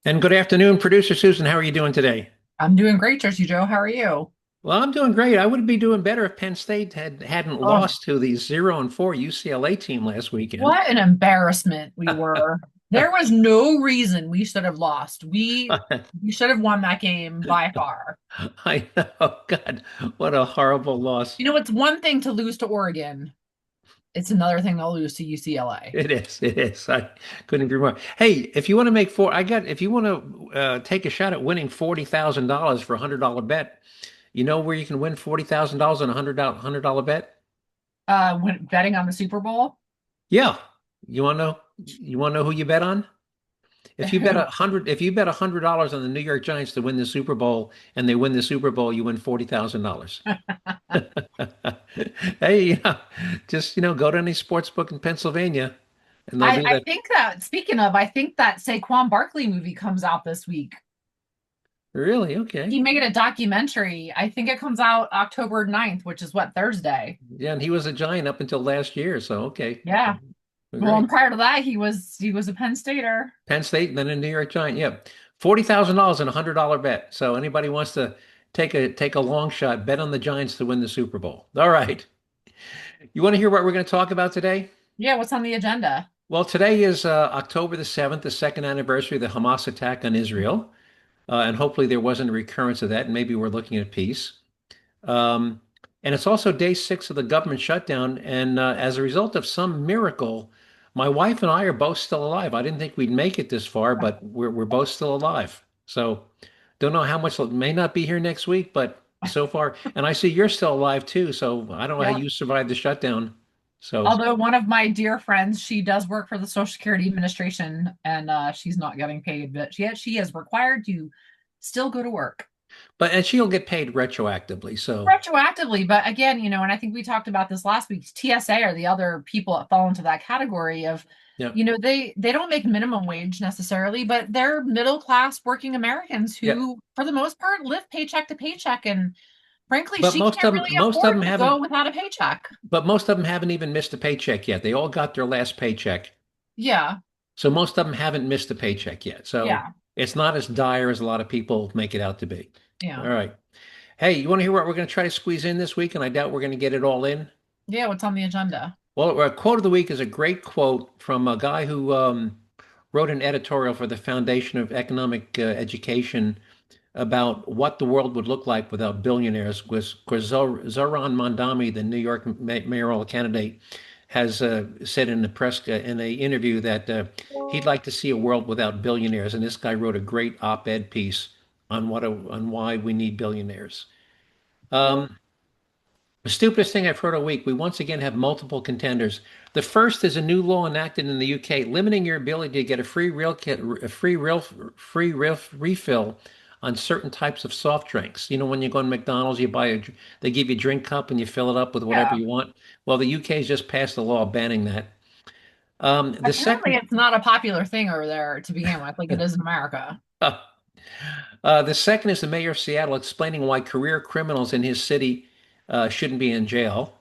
And good afternoon, producer Susan. How are you doing today? I'm doing great, Jersey Joe. How are you? Well, I'm doing great. I would be doing better if Penn State hadn't Oh, lost to the 0-4 UCLA team last weekend. what an embarrassment we were. There was no reason we should have lost. We should have won that game by far. I know, God, what a horrible loss. It's one thing to lose to Oregon. It's another thing to lose to UCLA. It is. It is. I couldn't agree more. Hey, if you want to make four, if you want to take a shot at winning $40,000 for a $100 bet, you know where you can win $40,000 on a $100 bet? When betting on the Super Bowl. Yeah. You want to know who you bet on? If you bet $100 on the New York Giants to win the Super Bowl and they win the Super Bowl, you win $40,000. Hey, just go to any sports book in Pennsylvania and they'll I, do I that. think that speaking of, I think that Saquon Barkley movie comes out this week. Really? Okay. He made a documentary. I think it comes out October 9th, which is what, Thursday. Yeah, and he was a Giant up until last year, so okay. Yeah. Well, and Great. prior to that, he was a Penn Stater. Penn State and then a New York Giant. Yeah. $40,000 on a $100 bet. So anybody wants to take a long shot, bet on the Giants to win the Super Bowl. All right. You want to hear what we're going to talk about today? Yeah, what's on the agenda? Well, today is October the 7th, the second anniversary of the Hamas attack on Israel. And hopefully there wasn't a recurrence of that. And maybe we're looking at peace. Um, and it's also day 6 of the government shutdown. And as a result of some miracle, my wife and I are both still alive. I didn't think we'd make it this far, but we're both still alive. So don't know how much, may not be here next week, but so far. And I see you're still alive too. So I don't know how Yeah. you survived the shutdown. So. Although one of my dear friends, she does work for the Social Security Administration and she's not getting paid, but she is required to still go to work And she'll get paid retroactively. So, retroactively. But again, and I think we talked about this last week, TSA are the other people that fall into that category of, yeah, they don't make minimum wage necessarily, but they're middle class working Americans yeah. who, for the most part, live paycheck to paycheck. And frankly, But she can't really afford to go without a paycheck. most of them haven't even missed a paycheck yet. They all got their last paycheck. Yeah. So most of them haven't missed a paycheck yet. So Yeah. it's not as dire as a lot of people make it out to be. All Yeah. right. Hey, you want to hear what we're going to try to squeeze in this week? And I doubt we're going to get it all in. Yeah. What's on the agenda? Well, our quote of the week is a great quote from a guy who wrote an editorial for the Foundation of Economic Education about what the world would look like without billionaires. Was of course Zohran Mandami, the New York mayoral candidate, has said in the press in a interview that he'd like to see a world without billionaires. And this guy wrote a great op-ed piece on why we need billionaires. Um, the stupidest thing I've heard all week. We once again have multiple contenders. The first is a new law enacted in the UK limiting your ability to get a free real kit, a free real refill on certain types of soft drinks. You know, when you go to McDonald's, they give you a drink cup and you fill it up with whatever Yeah. you want. Well, the UK has just passed a law banning that. The Apparently, second, it's not a popular thing over there to begin with, like it is in America. the second is the mayor of Seattle explaining why career criminals in his city shouldn't be in jail.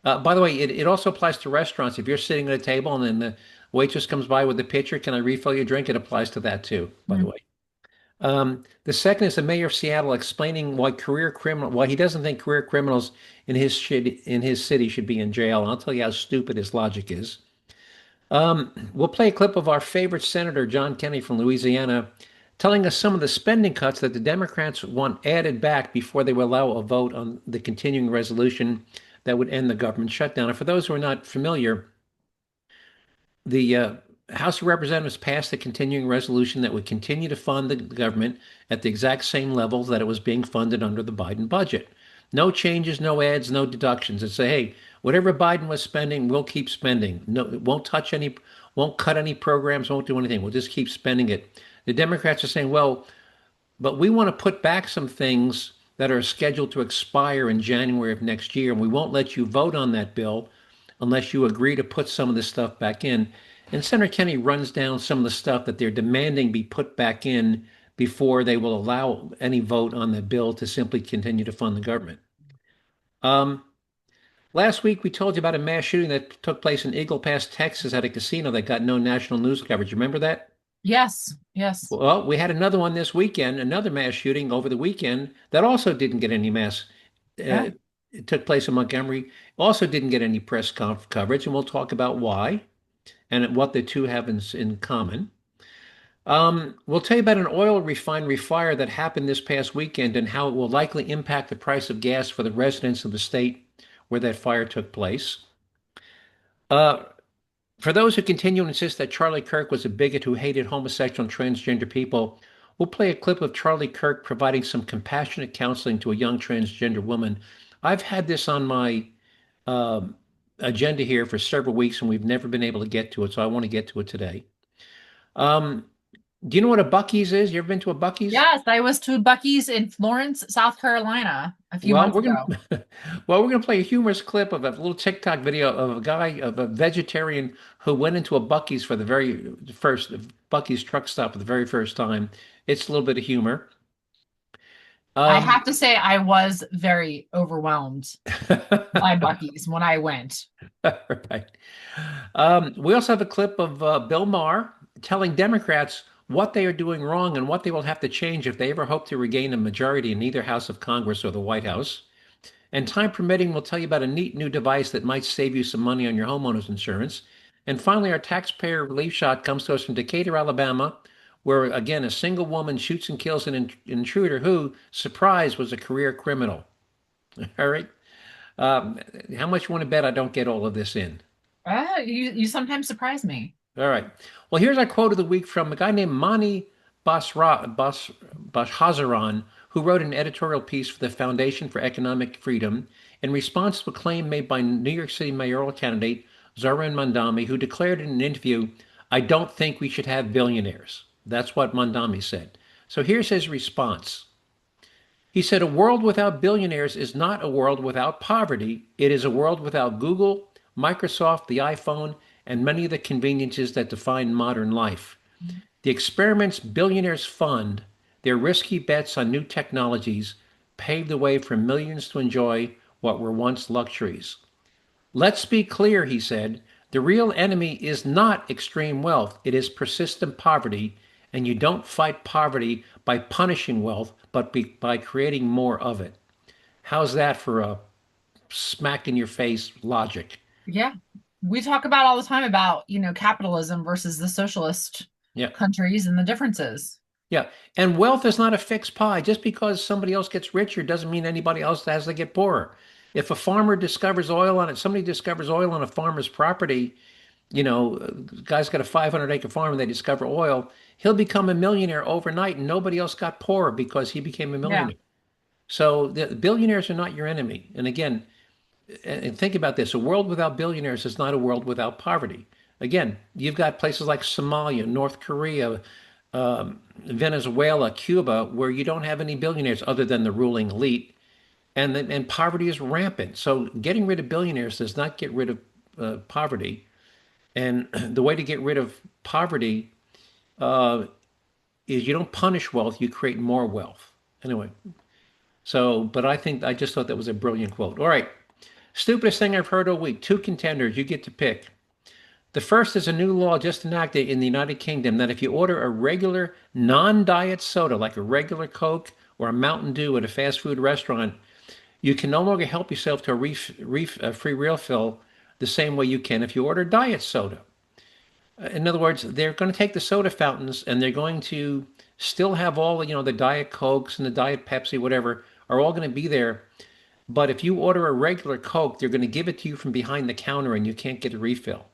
By the way, it also applies to restaurants. If you're sitting at a table and then the waitress comes by with a pitcher, can I refill your drink? It applies to that too, by the Mm. way. The second is the mayor of Seattle explaining why he doesn't think career criminals in his city should be in jail. And I'll tell you how stupid his logic is. We'll play a clip of our favorite senator, John Kennedy from Louisiana, telling us some of the spending cuts that the Democrats want added back before they will allow a vote on the continuing resolution that would end the government shutdown. And for those who are not familiar, the House of Representatives passed a continuing resolution that would continue to fund the government at the exact same levels that it was being funded under the Biden budget. No changes, no ads, no deductions. It say, hey, whatever Biden was spending, we'll keep spending. No, it won't cut any programs, won't do anything. We'll just keep spending it. The Democrats are saying, well, but we want to put back some things that are scheduled to expire in January of next year, and we won't let you vote on that bill unless you agree to put some of this stuff back in. And Senator Kennedy runs down some of the stuff that they're demanding be put back in before they will allow any vote on the bill to simply continue to fund the government. Um, Last week, we told you about a mass shooting that took place in Eagle Pass, Texas, at a casino that got no national news coverage. Remember that? Yes, yes. Well, we had another one this weekend, another mass shooting over the weekend that also didn't get any mass. Yeah. It took place in Montgomery, also didn't get any press coverage, and we'll talk about why and what the two have in common. We'll tell you about an oil refinery fire that happened this past weekend and how it will likely impact the price of gas for the residents of the state where that fire took place. Uh, for those who continue to insist that Charlie Kirk was a bigot who hated homosexual and transgender people, we'll play a clip of Charlie Kirk providing some compassionate counseling to a young transgender woman. I've had this on my um agenda here for several weeks and we've never been able to get to it, so I want to get to it today. Um, do you know what a Buc-ee's is? You ever been to a Buc-ee's? Yes, I was to Bucky's in Florence, South Carolina a few Well, months we're ago. gonna well, we're gonna play a humorous clip of a little TikTok video of a guy, of a vegetarian who went into a Buc-ee's for the very first Buc-ee's truck stop for the very first time. It's a little bit of humor. I Um, have to say I was very overwhelmed by Bucky's when I went. right. We also have a clip of Bill Maher telling Democrats what they are doing wrong and what they will have to change if they ever hope to regain a majority in either House of Congress or the White House. And time permitting, we'll tell you about a neat new device that might save you some money on your homeowner's insurance. And finally, our taxpayer relief shot comes to us from Decatur, Alabama, where again a single woman shoots and kills an intruder who, surprise, was a career criminal. All right. Um, how much you want to bet I don't get all of this in? You sometimes surprise me. All right. Well, here's our quote of the week from a guy named Mani Bashazaran, who wrote an editorial piece for the Foundation for Economic Freedom in response to a claim made by New York City mayoral candidate Zohran Mandami, who declared in an interview, "I don't think we should have billionaires." That's what Mandami said. So here's his response. He said, "A world without billionaires is not a world without poverty. It is a world without Google, Microsoft, the iPhone, and many of the conveniences that define modern life. The experiments billionaires fund, their risky bets on new technologies, paved the way for millions to enjoy what were once luxuries. Let's be clear," he said, "the real enemy is not extreme wealth, it is persistent poverty, and you don't fight poverty by punishing wealth, but by creating more of it." How's that for a smack in your face logic? Yeah. We talk about all the time about, capitalism versus the socialist Yeah. countries and the differences. Yeah. And wealth is not a fixed pie. Just because somebody else gets richer doesn't mean anybody else has to get poorer. If a farmer discovers oil on it, somebody discovers oil on a farmer's property, guy's got a 500-acre farm and they discover oil, he'll become a millionaire overnight and nobody else got poorer because he became a Yeah. millionaire. So the billionaires are not your enemy. And again, and think about this, a world without billionaires is not a world without poverty. Again, you've got places like Somalia, North Korea, Venezuela, Cuba, where you don't have any billionaires other than the ruling elite, and poverty is rampant. So getting rid of billionaires does not get rid of poverty. And the way to get rid of poverty uh, is you don't punish wealth, you create more wealth. Anyway, but I just thought that was a brilliant quote. All right, stupidest thing I've heard all week. Two contenders, you get to pick. The first is a new law just enacted in the United Kingdom that if you order a regular non-diet soda, like a regular Coke or a Mountain Dew at a fast food restaurant, you can no longer help yourself to a free refill the same way you can if you order diet soda. In other words, they're going to take the soda fountains and they're going to still have all the Diet Cokes and the Diet Pepsi, whatever, are all going to be there. But if you order a regular Coke, they're going to give it to you from behind the counter and you can't get a refill.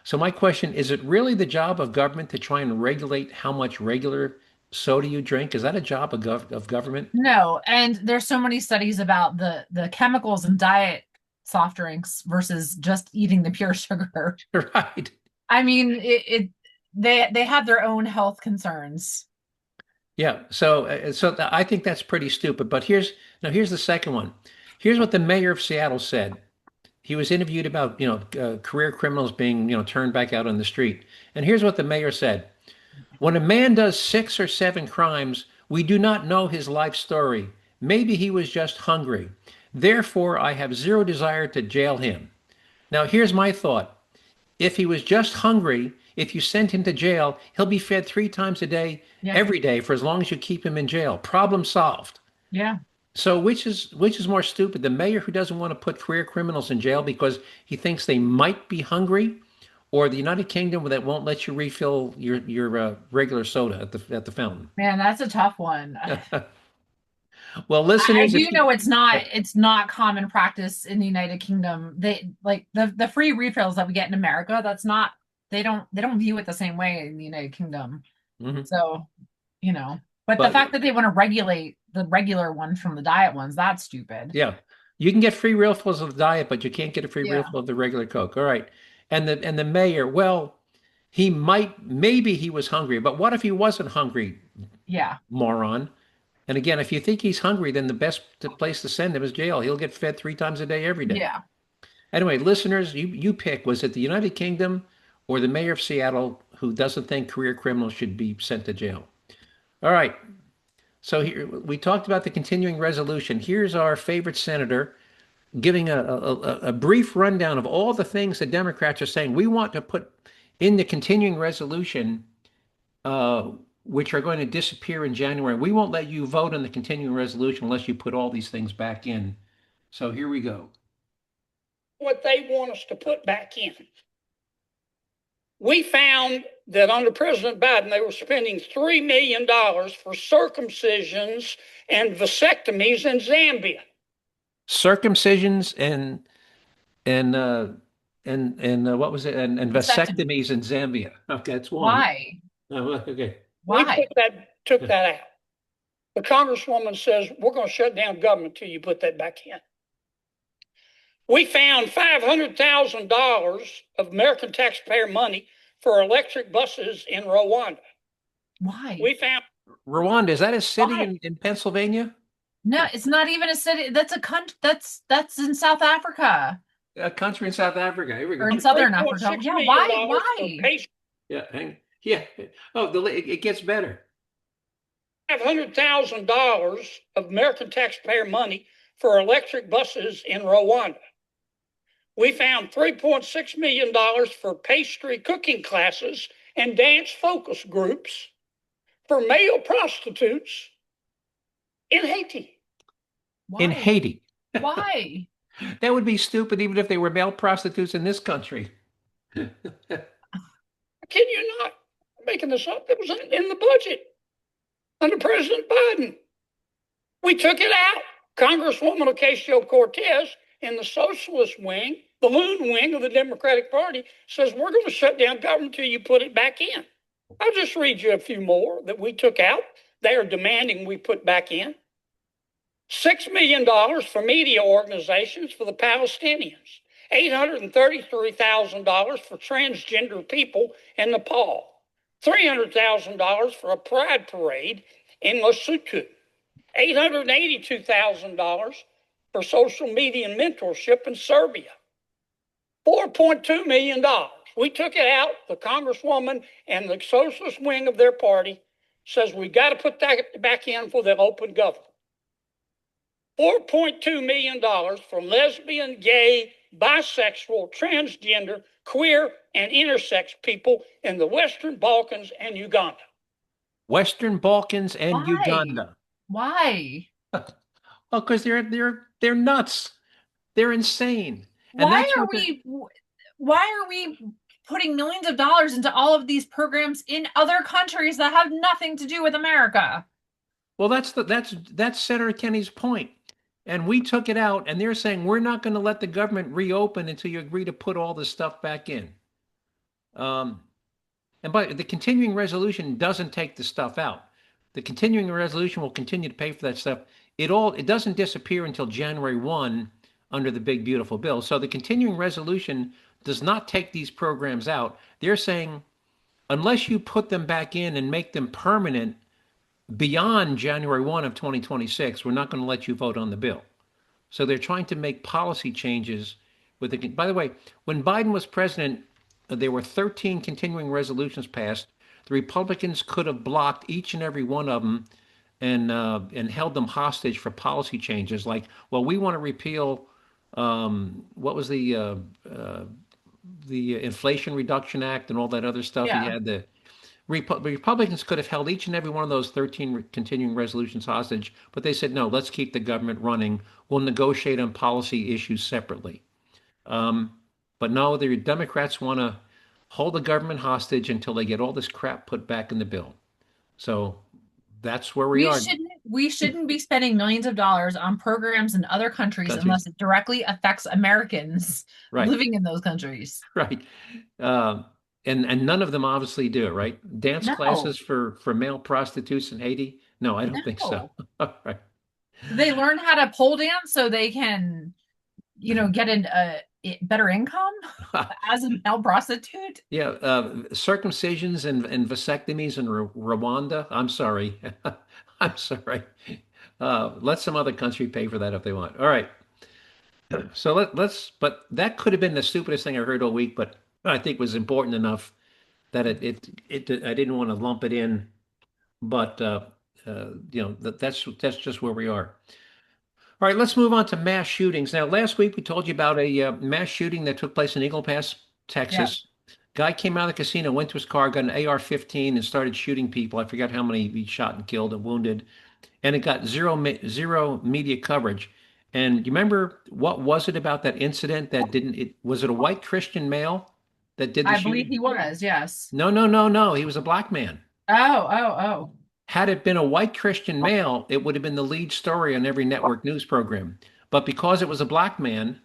So my question, is it really the job of government to try and regulate how much regular soda you drink? Is that a job of government? No, and there's so many studies about the chemicals in diet soft drinks versus just eating the pure sugar. Right. I mean, they have their own health concerns. Yeah. I think that's pretty stupid. But here's the second one. Here's what the mayor of Seattle said. He was interviewed about, career criminals being, turned back out on the street. And here's what the mayor said. When a man does 6 or 7 crimes, we do not know his life story. Maybe he was just hungry. Therefore, I have zero desire to jail him. Now, here's my thought. If he was just hungry, If you send him to jail, he'll be fed 3 times a day, Yeah. every day, for as long as you keep him in jail. Problem solved. Yeah. So which is more stupid? The mayor who doesn't want to put career criminals in jail because he thinks they might be hungry, or the United Kingdom that won't let you refill your regular soda at the fountain? Man, that's a tough one. Well, I listeners, if do you know it's not common practice in the United Kingdom. They like the free refills that we get in America, that's not they don't view it the same way in the United Kingdom. Mhm. So, you know, but the But fact that they want to regulate the regular ones from the diet ones, that's stupid. yeah, you can get free refills of the diet, but you can't get a free Yeah. refill of the regular Coke. All right. And the mayor, well, maybe he was hungry, but what if he wasn't hungry, Yeah. moron? And again, if you think he's hungry, then the best place to send him is jail. He'll get fed 3 times a day, every day. Yeah. Anyway, listeners, you pick. Was it the United Kingdom or the mayor of Seattle who doesn't think career criminals should be sent to jail? All right. So here we talked about the continuing resolution. Here's our favorite senator giving a brief rundown of all the things the Democrats are saying. We want to put in the continuing resolution, uh, which are going to disappear in January. We won't let you vote on the continuing resolution unless you put all these things back in. So here we go. What they want us to put back in. We found that under President Biden, they were spending $3 million for circumcisions and vasectomies in Zambia. Circumcisions and what was it? And Vasectomy. vasectomies in Zambia. Okay, that's one. Why? Oh, okay. Why? Took that out. The Congresswoman says, we're going to shut down government till you put that back in. We found $500,000 of American taxpayer money for electric buses in Rwanda. Why? We found Rwanda, is that a city Why? in Pennsylvania? No, it's not even a city. That's a country. That's in South Africa A country in South Africa. Here we or go. in Southern Africa. $3.6 Yeah, million why? for Why? patient. Yeah, yeah. Oh, it gets better. $500,000 of American taxpayer money for electric buses in Rwanda. We found $3.6 million for pastry cooking classes and dance focus groups for male prostitutes in Haiti. In Why? Haiti. Why? That would be stupid even if they were male prostitutes in this country. Can you not? I'm making this up. It was in the budget under President Biden. We took it out. Congresswoman Ocasio-Cortez in the socialist wing, the loon wing of the Democratic Party, says we're going to shut down government until you put it back in. I'll just read you a few more that we took out. They are demanding we put back in. $6 million for media organizations for the Palestinians. $833,000 for transgender people in Nepal. $300,000 for a pride parade in Lesotho. $882,000 for social media mentorship in Serbia. $4.2 million. We took it out. The Congresswoman and the socialist wing of their party says we got to put that back in for the open government. $4.2 million for lesbian, gay, bisexual, transgender, queer, and intersex people in the Western Balkans and Uganda. Western Balkans and Why? Uganda. Why? Oh, because they're nuts. They're insane. And Why that's are what we why are we putting millions of dollars into all of these programs in other countries that have nothing to do with America? well, that's Senator Kenny's point. And we took it out, and they're saying we're not going to let the government reopen until you agree to put all this stuff back in. Um, and but the continuing resolution doesn't take the stuff out. The continuing resolution will continue to pay for that stuff. It doesn't disappear until January 1 under the big beautiful bill. So the continuing resolution does not take these programs out. They're saying unless you put them back in and make them permanent beyond January 1 of 2026, we're not going to let you vote on the bill. So they're trying to make policy changes with the. By the way, when Biden was president, there were 13 continuing resolutions passed. The Republicans could have blocked each and every one of them and held them hostage for policy changes. Like, well, we want to repeal what was the Inflation Reduction Act and all that other stuff. He Yeah. had the Republicans could have held each and every one of those 13 continuing resolutions hostage, but they said, no, let's keep the government running. We'll negotiate on policy issues separately. Um, but no, the Democrats want to hold the government hostage until they get all this crap put back in the bill. So that's where we are. We shouldn't be spending millions of dollars on programs in other countries unless it directly affects Americans living in those countries. Right. And none of them obviously do it, right? Dance classes for male prostitutes in Haiti? No, I don't think so. All right. They learn how to pole dance so they can, get a better income as a male prostitute. Yeah, circumcisions and vasectomies in Rwanda. I'm sorry. I'm sorry. Let some other country pay for that if they want. All right. So but that could have been the stupidest thing I heard all week, but I think was important enough that I didn't want to lump it in, but that's just where we are. All right, let's move on to mass shootings. Now, last week we told you about a mass shooting that took place in Eagle Pass, Texas. Yeah. Guy came out of the casino, went to his car, got an AR-15, and started shooting people. I forgot how many he shot and killed and wounded, and it got zero media coverage. And you remember what was it about that incident that didn't? Was it a white Christian male that did the shooting? I believe he was. Yes. No. He was a black man. Oh. Had it been a white Christian male, it would have been the lead story on every network news program. But because it was a black man,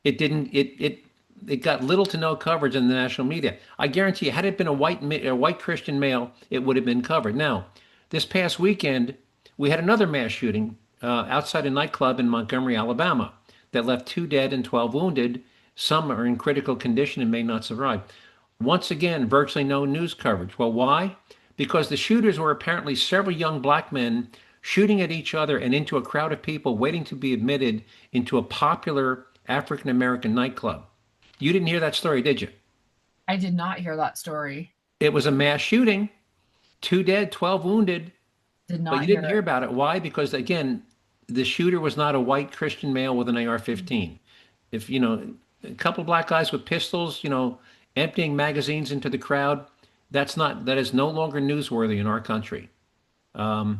it didn't. It got little to no coverage in the national media. I guarantee you, had it been a white Christian male, it would have been covered. Now, this past weekend, we had another mass shooting outside a nightclub in Montgomery, Alabama, that left 2 dead and 12 wounded. Some are in critical condition and may not survive. Once again, virtually no news coverage. Well, why? Because the shooters were apparently several young black men shooting at each other and into a crowd of people waiting to be admitted into a popular African-American nightclub. You didn't hear that story, did you? I did not hear that story. It was a mass shooting. 2 dead, 12 wounded. Did not but you didn't hear about it. Why? Because, again, the shooter was not a white Christian male with an AR-15. If, a couple of black guys with pistols, emptying magazines into the crowd, that is no longer newsworthy in our country. And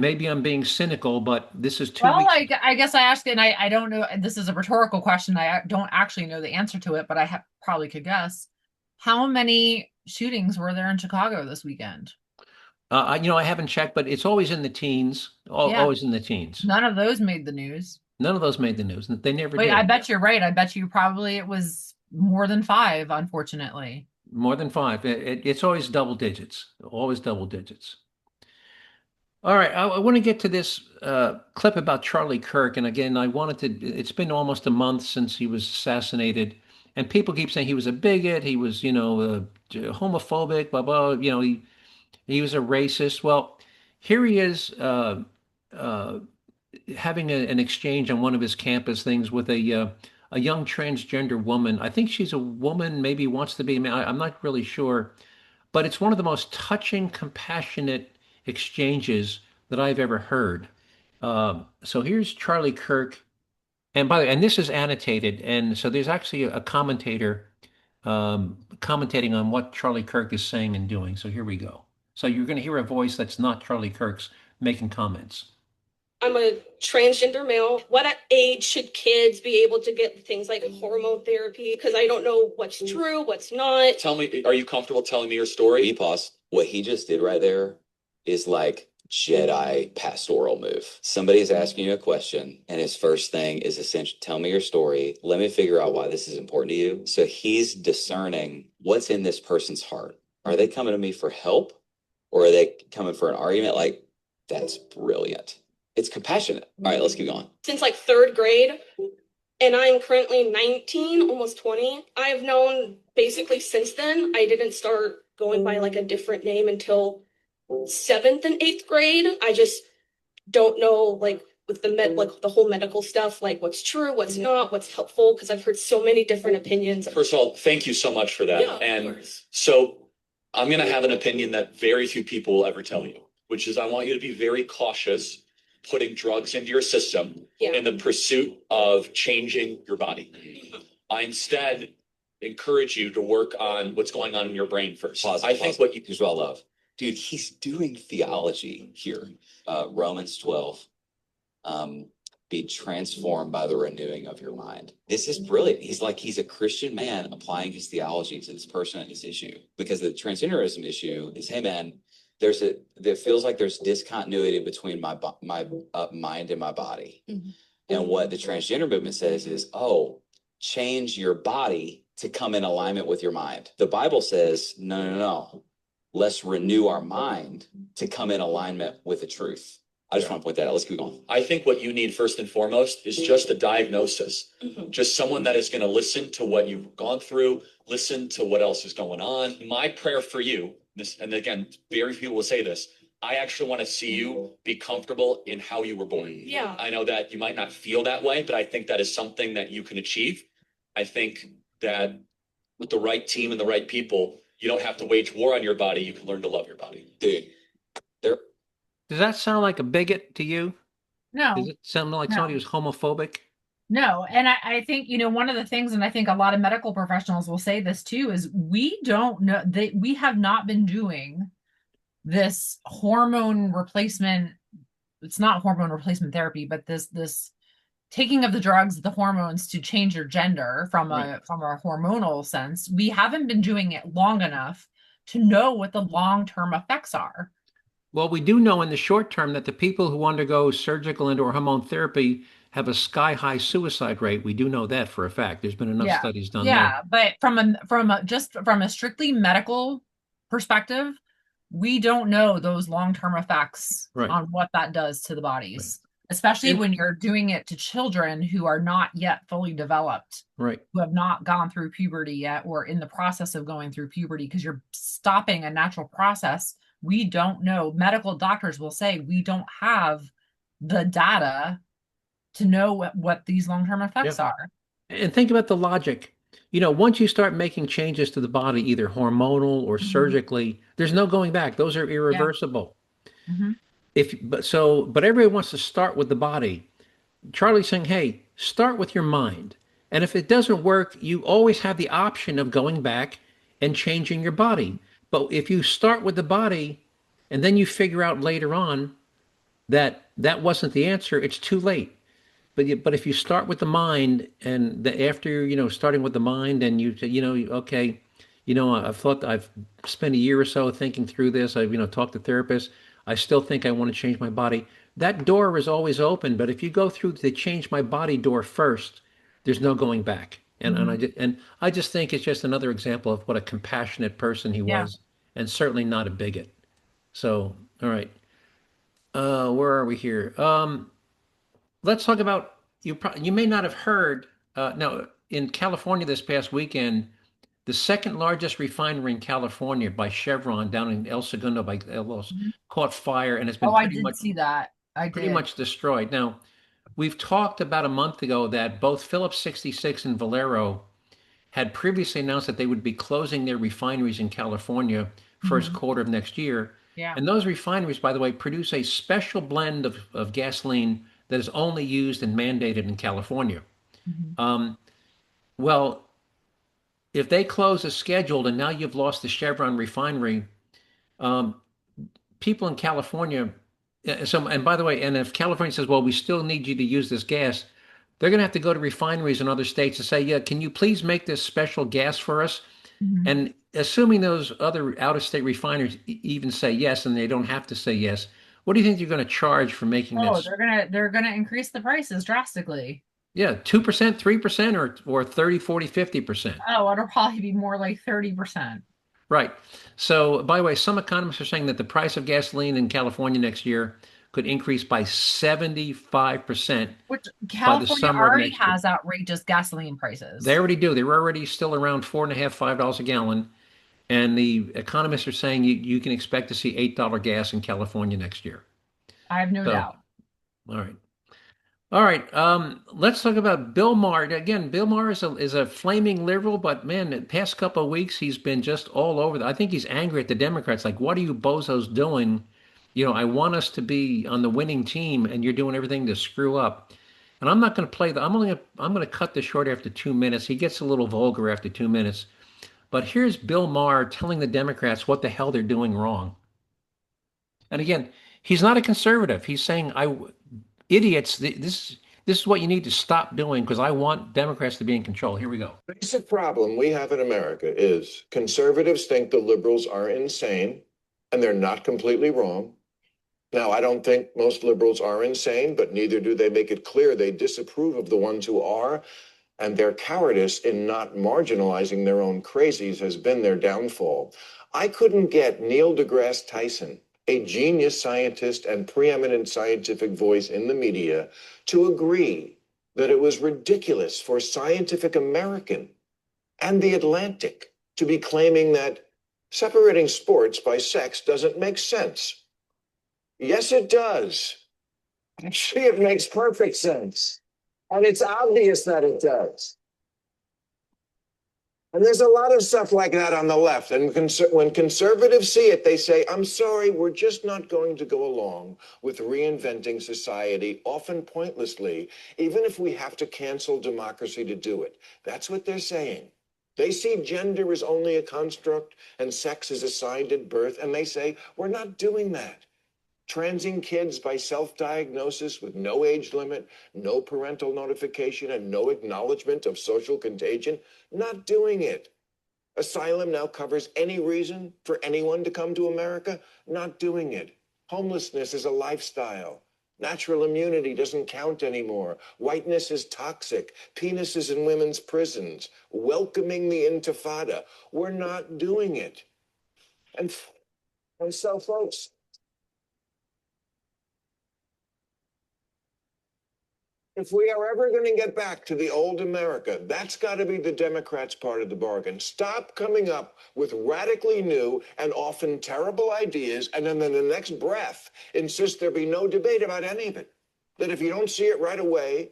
maybe I'm being cynical, but this is 2 weeks. I guess I asked, and I don't know. This is a rhetorical question. I don't actually know the answer to it, but I probably could guess. How many shootings were there in Chicago this weekend? I haven't checked, but it's always in the teens. Always in the teens. None of those made the news. None of those made the news. They never did. Wait, I bet you're right. I bet you probably it was more than 5, unfortunately. More than 5. It's always double digits. Always double digits. All right, I want to get to this clip about Charlie Kirk. And again, it's been almost a month since he was assassinated. And people keep saying he was a bigot. He was, homophobic, blah, blah. He was a racist. Well, here he is having an exchange on one of his campus things with a young transgender woman. I think she's a woman, maybe wants to be a man. I'm not really sure. But it's one of the most touching, compassionate exchanges that I've ever heard. So here's Charlie Kirk. And by the way, and this is annotated. And so there's actually a commentator commentating on what Charlie Kirk is saying and doing. So here we go. So you're going to hear a voice that's not Charlie Kirk's making comments. I'm a transgender male. What age should kids be able to get things like hormone therapy? Because I don't know what's true, what's not. Tell me, are you comfortable telling me your story? Pause. What he just did right there is like Jedi pastoral move. Somebody's asking you a question, and his first thing is essentially, tell me your story. Let me figure out why this is important to you. So he's discerning what's in this person's heart. Are they coming to me for help, or are they coming for an argument? Like, that's brilliant. It's compassionate. All right, let's keep going. Since like 3rd grade, and I'm currently 19, almost 20. I've known basically since then. I didn't start going by like a different name until 7th and 8th grade. I just don't know, like with the whole medical stuff, like what's true, what's not, what's helpful, because I've heard so many different opinions. First of all, thank you so much for that. Yeah, and so I'm going to have an opinion that very few people will ever tell you, which is I want you to be very cautious putting drugs into your system in the pursuit of changing your body. I instead encourage you to work on what's going on in your brain first. Pause, I think pause. what you Here's what I love. Dude, he's doing theology here. Romans 12. Be transformed by the renewing of your mind. This is brilliant. He's a Christian man applying his theology to this person and this issue. Because the transgenderism issue is, hey man, there feels like there's discontinuity between my mind and my body. Mhm. And what the transgender movement says is, oh, change your body to come in alignment with your mind. The Bible says, no. Let's renew our mind to come in alignment with the truth. I just want to point that out. Let's keep going. I think what you need first and foremost is just a diagnosis. Mhm. Just someone that is going to listen to what you've gone through, listen to what else is going on. My prayer for you, and again, very few will say this, I actually want to see you be comfortable in how you were born. Yeah. I know that you might not feel that way, but I think that is something that you can achieve. I think that with the right team and the right people, you don't have to wage war on your body. You can learn to love your body. Dude, Does that sound like a bigot to you? No. Does it sound like No. somebody who's homophobic? No, and I think, one of the things, and I think a lot of medical professionals will say this too, is we don't know that we have not been doing this hormone replacement. It's not hormone replacement therapy, but this taking of the drugs, the hormones to change your gender from a hormonal sense. We haven't been doing it long enough to know what the long-term effects are. Well, we do know in the short term that the people who undergo surgical and/or hormone therapy have a sky-high suicide rate. We do know that for a fact. There's been enough studies done there. But from a strictly medical perspective, we don't know those long-term effects Right. on what that does to the bodies, especially when you're doing it to children who are not yet fully developed, Right. who have not gone through puberty yet or in the process of going through puberty, because you're stopping a natural process. We don't know. Medical doctors will say we don't have the data to know what these long-term effects are. And think about the logic. Once you start making changes to the body, either hormonal or surgically, there's no going back. Those are irreversible. Mhm. But everybody wants to start with the body. Charlie's saying, hey, start with your mind. And if it doesn't work, you always have the option of going back and changing your body. But if you start with the body and then you figure out later on that that wasn't the answer, it's too late. But if you start with the mind, and after starting with the mind, and okay, I've thought, I've spent a year or so thinking through this. I've talked to therapists. I still think I want to change my body. That door is always open. But if you go through the change my body door first, there's no going back. And I just think it's just another example of what a compassionate person he was, and certainly not a bigot. So, all right, where are we here? Let's talk about, you may not have heard. No, in California this past weekend, the second largest refinery in California by Chevron down in El Segundo by Los caught fire and has been I did see that. pretty much destroyed. Now, we've talked about a month ago that both Phillips 66 and Valero had previously announced that they would be closing their refineries in California first quarter of next year. Yeah. And those refineries, by the way, produce a special blend of gasoline that is only used and mandated in California. Well, if they close as scheduled and now you've lost the Chevron refinery, people in California, and by the way, and if California says, well, we still need you to use this gas, they're going to have to go to refineries in other states to say, yeah, can you please make this special gas for us? And assuming those other out-of-state refiners even say yes, and they don't have to say yes, what do you think you're going to charge for making this? They're gonna increase the prices drastically. Yeah, 2%, 3%, or 30, 40, 50%. Oh, it'll probably be more like 30%. Right. So, by the way, some economists are saying that the price of gasoline in California next year could increase by 75%. Which California summer of already next year. has outrageous gasoline prices. They already do. They're already still around $4.50, $5 a gallon. And the economists are saying you can expect to see $8 gas in California next year. I have no doubt. All right. All right. Let's talk about Bill Maher. Again, Bill Maher is a flaming liberal, but man, the past couple of weeks, he's been just all over. I think he's angry at the Democrats. Like, what are you bozos doing? I want us to be on the winning team, and you're doing everything to screw up. And I'm not going to play the. I'm going to cut this short after 2 minutes. He gets a little vulgar after 2 minutes. But here's Bill Maher telling the Democrats what the hell they're doing wrong. And again, he's not a conservative. He's saying, "I idiots, this is what you need to stop doing because I want Democrats to be in control." Here we go. Basic problem we have in America is conservatives think the liberals are insane, and they're not completely wrong. Now, I don't think most liberals are insane, but neither do they make it clear they disapprove of the ones who are, and their cowardice in not marginalizing their own crazies has been their downfall. I couldn't get Neil deGrasse Tyson, a genius scientist and preeminent scientific voice in the media, to agree that it was ridiculous for Scientific American and The Atlantic to be claiming that separating sports by sex doesn't make sense. Yes, it does. Actually, it makes perfect sense. And it's obvious that it does. And there's a lot of stuff like that on the left. And when conservatives see it, they say, I'm sorry, we're just not going to go along with reinventing society, often pointlessly, even if we have to cancel democracy to do it. That's what they're saying. They see gender as only a construct and sex as assigned at birth, and they say, we're not doing that. Transing kids by self-diagnosis with no age limit, no parental notification, and no acknowledgement of social contagion, not doing it. Asylum now covers any reason for anyone to come to America, not doing it. Homelessness is a lifestyle. Natural immunity doesn't count anymore. Whiteness is toxic. Penises in women's prisons. Welcoming the Intifada. We're not doing it. And so, folks, if we are ever going to get back to the old America, that's got to be the Democrats' part of the bargain. Stop coming up with radically new and often terrible ideas, and then in the next breath, insist there be no debate about any of it. That if you don't see it right away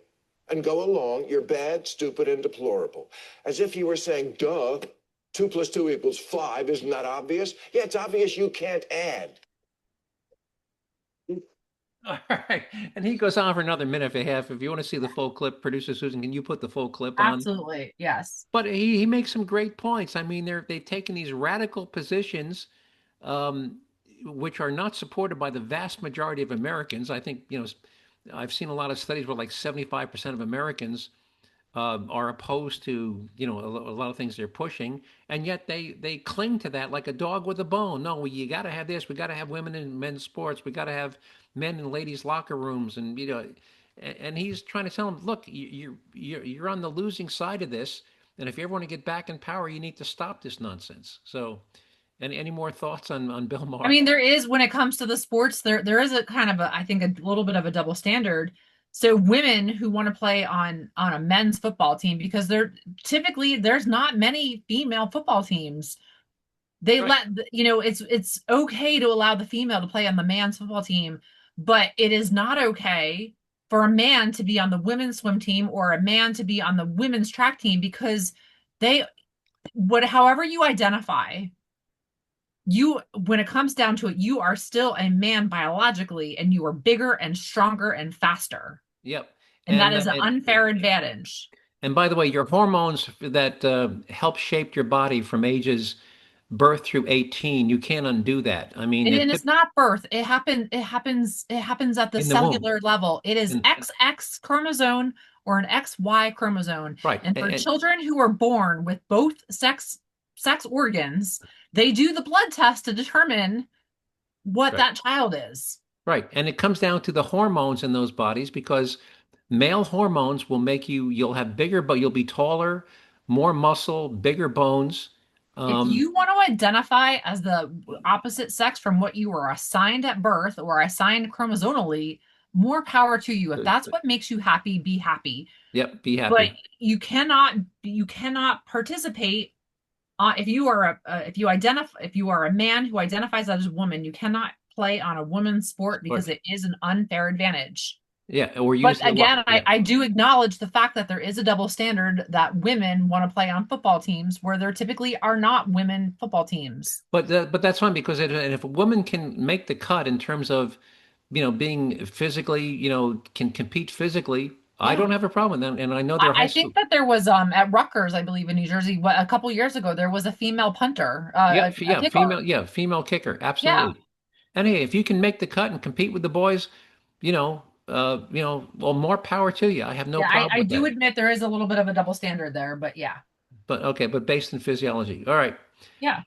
and go along, you're bad, stupid, and deplorable. As if you were saying, duh, 2 + 2 = 5. Isn't that obvious? Yeah, it's obvious you can't add. All right. And he goes on for another minute and a half. If you want to see the full clip, producer Susan, can you put the full clip on? Absolutely. Yes. But he makes some great points. I mean, they've taken these radical positions, which are not supported by the vast majority of Americans. I think, I've seen a lot of studies where like 75% of Americans are opposed to, a lot of things they're pushing, and yet they cling to that like a dog with a bone. No, you got to have this. We got to have women in men's sports. We got to have men in ladies' locker rooms, and and he's trying to tell them, look, you're on the losing side of this, and if you ever want to get back in power, you need to stop this nonsense. So, any more thoughts on Bill Maher? I mean, there is, when it comes to the sports, there is a kind of I think a little bit of a double standard. So women who want to play on a men's football team, because there's not many female football teams. They Right. it's okay to allow the female to play on the man's football team, but it is not okay for a man to be on the women's swim team or a man to be on the women's track team, because however you identify, when it comes down to it, you are still a man biologically, and you are bigger and stronger and faster. Yep. And that is an unfair advantage. And by the way, your hormones that help shape your body from ages birth through 18, you can't undo that. I mean, And it's not birth. It happens at the in the cellular womb. level. It is XX chromosome or an XY chromosome. Right. And for children who are born with both sex organs, they do the blood test to determine what Right. that child is. Right. And it comes down to the hormones in those bodies, because male hormones will make you'll have bigger, but you'll be taller, more muscle, bigger bones. If you want to identify as the opposite sex from what you were assigned at birth or assigned chromosomally, more power to you. If that's what makes you happy, be happy. Yep, be happy. But you cannot participate. If you are a man who identifies as a woman, you cannot play on a women's sport because it is an unfair advantage. Yeah, but again, I do acknowledge the fact that there is a double standard, that women want to play on football teams where there typically are not women football teams. But that's fine, because if a woman can make the cut in terms of, being physically, can compete physically, I Yeah. don't have a problem with them, and I know they're high I school. think that there was at Rutgers, I believe in New Jersey, what a couple years ago there was a female punter, a kicker. Female kicker, Yeah. absolutely. And hey, if you can make the cut and compete with the boys, well, more power to you. I have no Yeah, problem I with do that. admit there is a little bit of a double standard there, but yeah. But okay, but based in physiology. All right. Yeah.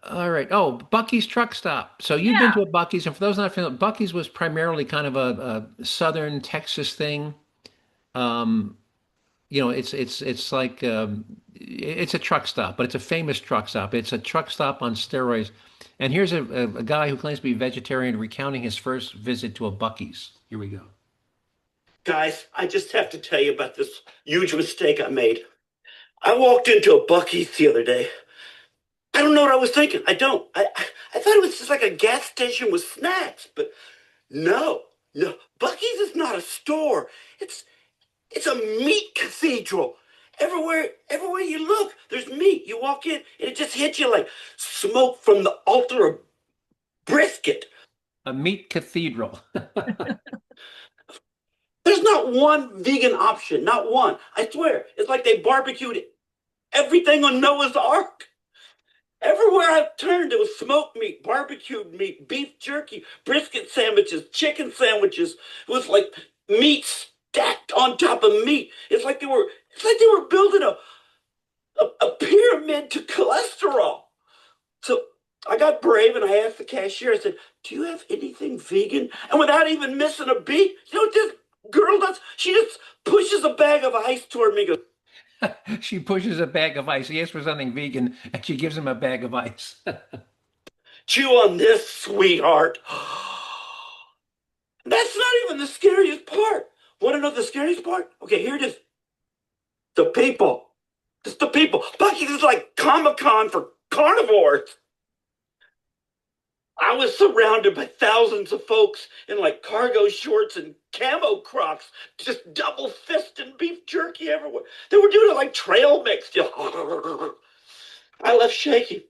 All right. Oh, Bucky's truck stop. So you've been Yeah. to a Bucky's, and for those not familiar, Bucky's was primarily kind of a southern Texas thing. Um, it's like it's a truck stop, but it's a famous truck stop. It's a truck stop on steroids. And here's a guy who claims to be vegetarian recounting his first visit to a Bucky's. Here we go. Guys, I just have to tell you about this huge mistake I made. I walked into a Bucky's the other day. I don't know what I was thinking. I don't. I thought it was just like a gas station with snacks, but no, no. Bucky's is not a store. It's a meat cathedral. Everywhere you look, there's meat. You walk in, and it just hits you like smoke from the altar of brisket. A meat cathedral. There's not one vegan option, not one. I swear, it's like they barbecued everything on Noah's Ark. Everywhere I've turned, it was smoked meat, barbecued meat, beef jerky, brisket sandwiches, chicken sandwiches. It was like meat stacked on top of meat. It's like they were building a pyramid to cholesterol. So I got brave and I asked the cashier, I said, "Do you have anything vegan?" And without even missing a beat, you know what this girl does? She just pushes a bag of ice toward me and goes, She pushes a bag of ice. He asks for something vegan, and she gives him a bag of ice. "Chew on this, sweetheart." That's not even the scariest part. Want to know the scariest part? Okay, here it is. The people. It's the people. Bucky's is like Comic-Con for carnivores. I was surrounded by thousands of folks in like cargo shorts and camo Crocs, just double fisting beef jerky everywhere. They were doing it like trail mix. I left shaking.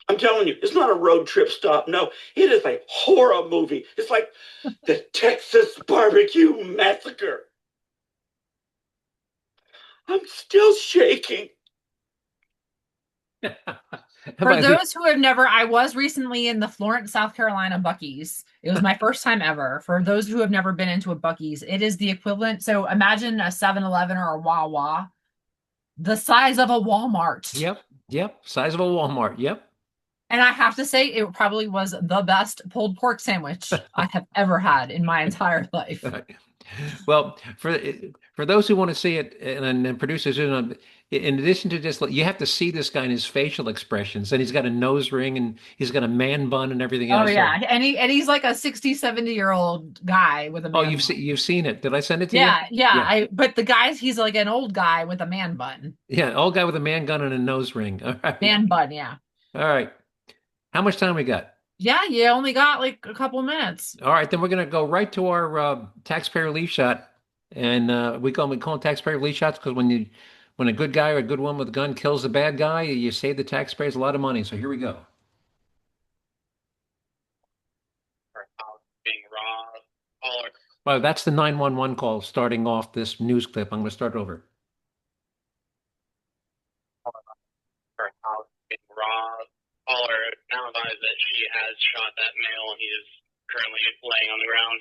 I'm telling you, it's not a road trip stop. No, it is a horror movie. It's like the Texas Barbecue Massacre. I'm still shaking. For those who have never, I was recently in the Florence, South Carolina Bucky's. It was my first time ever. For those who have never been into a Bucky's, it is the equivalent. So imagine a 7-Eleven or a Wawa, the size of a Walmart. Yep. Size of a Walmart. Yep. And I have to say, it probably was the best pulled pork sandwich I have ever had in my entire life. Well, for those who want to see it, and producers, in addition to just, you have to see this guy in his facial expressions, and he's got a nose ring, and he's got a man bun, and everything else. Oh yeah, and he's like a 60, 70-year-old guy with a man bun. You've seen it. Did I send it to you? Yeah. But the guy's, he's like an old guy with a man bun. Yeah, old guy with a man gun and a nose ring. All right. Man bun, yeah. All right. How much time we got? Yeah, you only got like a couple minutes. All right, then we're gonna go right to our taxpayer relief shot, and we call them taxpayer relief shots because when a good guy or a good woman with a gun kills a bad guy, you save the taxpayers a lot of money. So here we go. Being raw, Well, that's the 911 call starting off this news clip. I'm going to start over. her house being raw. Caller now advised that she has shot that male and he is currently laying on the ground.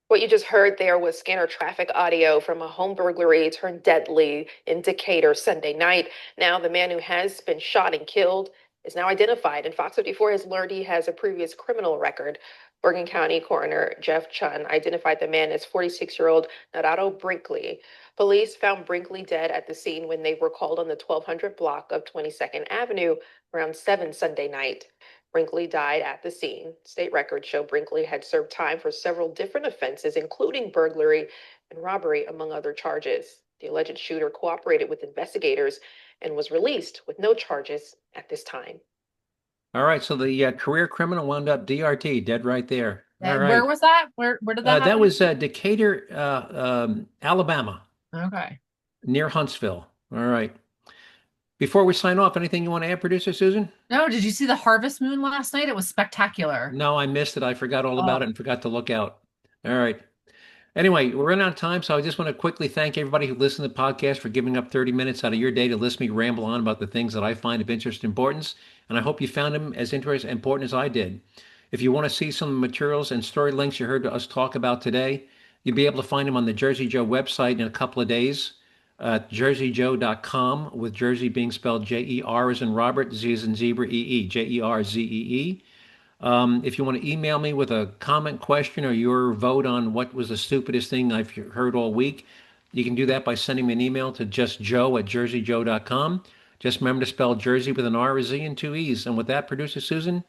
What you just heard there was scanner traffic audio from a home burglary turned deadly in Decatur Sunday night. Now the man who has been shot and killed is now identified, and Fox 54 has learned he has a previous criminal record. Bergen County Coroner Jeff Chun identified the man as 46-year-old Narado Brinkley. Police found Brinkley dead at the scene when they were called on the 1200 block of 22nd Avenue around 7 Sunday night. Brinkley died at the scene. State records show Brinkley had served time for several different offenses, including burglary and robbery, among other charges. The alleged shooter cooperated with investigators and was released with no charges at this time. All right, so the career criminal wound up DRT, dead right there. All right. Where was that? Where did that happen? That was Decatur, Alabama, Okay. near Huntsville. All right. Before we sign off, anything you want to add, producer Susan? No, did you see the harvest moon last night? It was spectacular. No, I missed it. I forgot all about it and forgot to look out. All right. Anyway, we're running out of time, so I just want to quickly thank everybody who listened to the podcast for giving up 30 minutes out of your day to listen to me ramble on about the things that I find of interest and importance. And I hope you found them as interesting and important as I did. If you want to see some materials and story links you heard us talk about today, you'll be able to find them on the Jerzee Joe website in a couple of days. JerzeeJoe.com, with Jersey being spelled J-E-R as in Robert, Z as in zebra, E-E, Jerzee. If you want to email me with a comment, question, or your vote on what was the stupidest thing I've heard all week, you can do that by sending me an email to justjoe@jerseyjoe.com. Just remember to spell Jersey with an R, a Z, and two E's. And with that, producer Susan,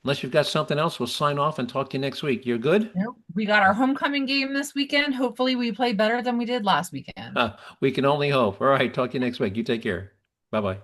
unless you've got something else, we'll sign off and talk to you next week. You're good? Nope. We got our homecoming game this weekend. Hopefully we play better than we did last weekend. We can only hope. All right, talk to you next week. You take care. Bye-bye.